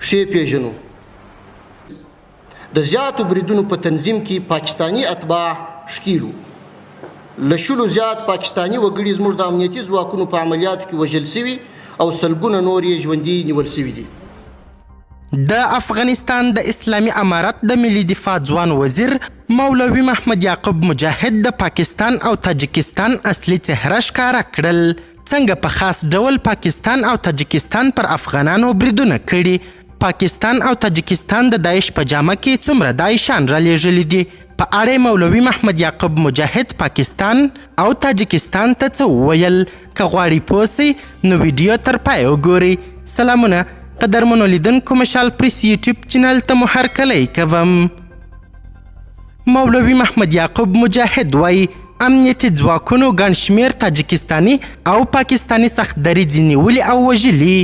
ښې پیژنو. د زیاتو بریدونو په تنظیم کې پاکستاني اتباع ښکیل وو. له 10 زیات پاکستاني وګړي زموږ د امنیتي ځواکونو په عملیاتو کې وژل سوي او سلګونه نور یې ژوندي نیول سوي دي. د افغانستان د اسلامي امارت د ملي دفاع ځوان وزیر مولوي محمد یعقوب مجاهد د پاکستان او تاجکستان اصلي څهره ښکاره کړل. څنګه په خاص ډول پاکستان او تاجکستان پر افغانانو بریدونه کړي، پاکستان او تاجکستان د داعش په جامه کې څومره داعشان رالیږلي دي، په اړه مولوي محمد یعقوب مجاهد پاکستان او تاجکستان ته څه وویل. که غواړئ پوه سئ نو ویډیو تر پایه وګورئ. سلامونه قدرمنو لیدونکو، مشال پریس یوټیوب چینل ته مو هرکلی کوم. مولوي محمد یعقوب مجاهد وایي امنیتي ځواکونو ګڼ شمېر تاجکستاني او پاکستاني سخت دریځې نیولي او وژلي.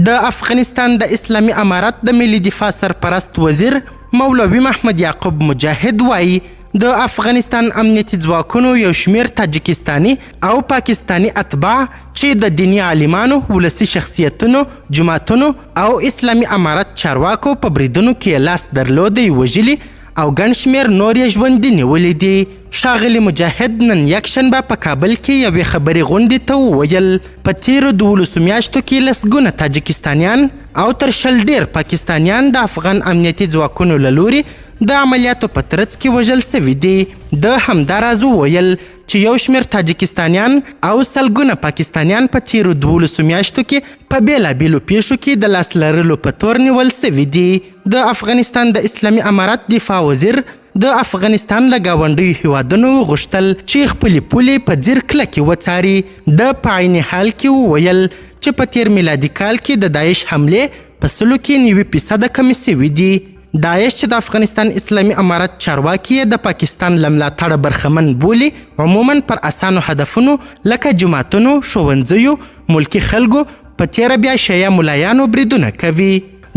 د افغانستان د اسلامي امارت د ملي دفاع سرپرست وزیر مولوي محمد یعقوب مجاهد وایي د افغانستان امنیتي ځواکونو یو شمېر تاجکستاني او پاکستاني اتباع چې د دیني عالمانو، ولسي شخصیتونو، جماعتونو او اسلامي امارت چارواکو په بریدونو کې لاس درلودی وژلي او ګڼ شمېر نور یې ژوندي نیولي دي. ښاغلي مجاهد نن یکشنبه په کابل کې یوې خبري غونډې ته وویل په تیرو 12 میاشتو کې لسګونه تاجکستانیان او تر 100 ډېر پاکستانیان د افغان امنیتي ځواکونو له لوري د عملیاتو په ترڅ کې وژل سوي دي. د همدا راز وویل چې یو شمېر تاجکستانیان او سلګونه پاکستانیان په تیرو 12 میاشتو کې په بېلابېلو پیښو کې د لاس لرلو په تور نیول سوي دي. د افغانستان د اسلامي امارت دفاع وزیر د افغانستان له ګاونډیو هیوادونو وغوښتل چې خپلې پولې په ځیر کلکې وڅاري. د په عین حال کې وویل چې په تیر میلادي کال کې د داعش حملې په 90% کمې سوي دي. داعش چې د افغانستان اسلامي امارت چارواکي د پاکستان له ملاتړه برخمن بولي، عموما پر اسانو هدفونو لکه جوماتونو، ښوونځیو، ملکي خلکو، په تیره بیا شیعه ملایانو بریدونه کوي.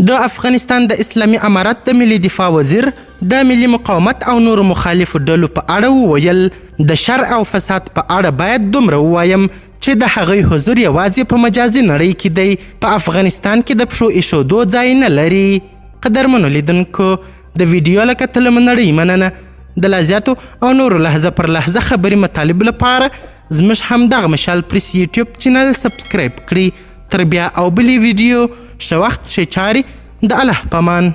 د افغانستان د اسلامي امارت د ملي دفاع وزیر د ملي مقاومت او نورو مخالفو ډلو په اړه وویل د شر او فساد په اړه باید دومره ووایم چې د هغوی حضور یوازې په مجازي نړۍ کې دی، په افغانستان کې د پښو ایښودو ځای نه لري. قدرمنو لیدونکو، د ویډیو له کتلو مو نړۍ مننه. د لا زیاتو او نورو لحظه پر لحظه خبري مطالب لپاره زموږ همدغه مشال پریس یوټیوب چینل سبسکرایب کړئ. تر بیا او بلې ویډیو ښه وخت، ښې چارې، د الله پامان.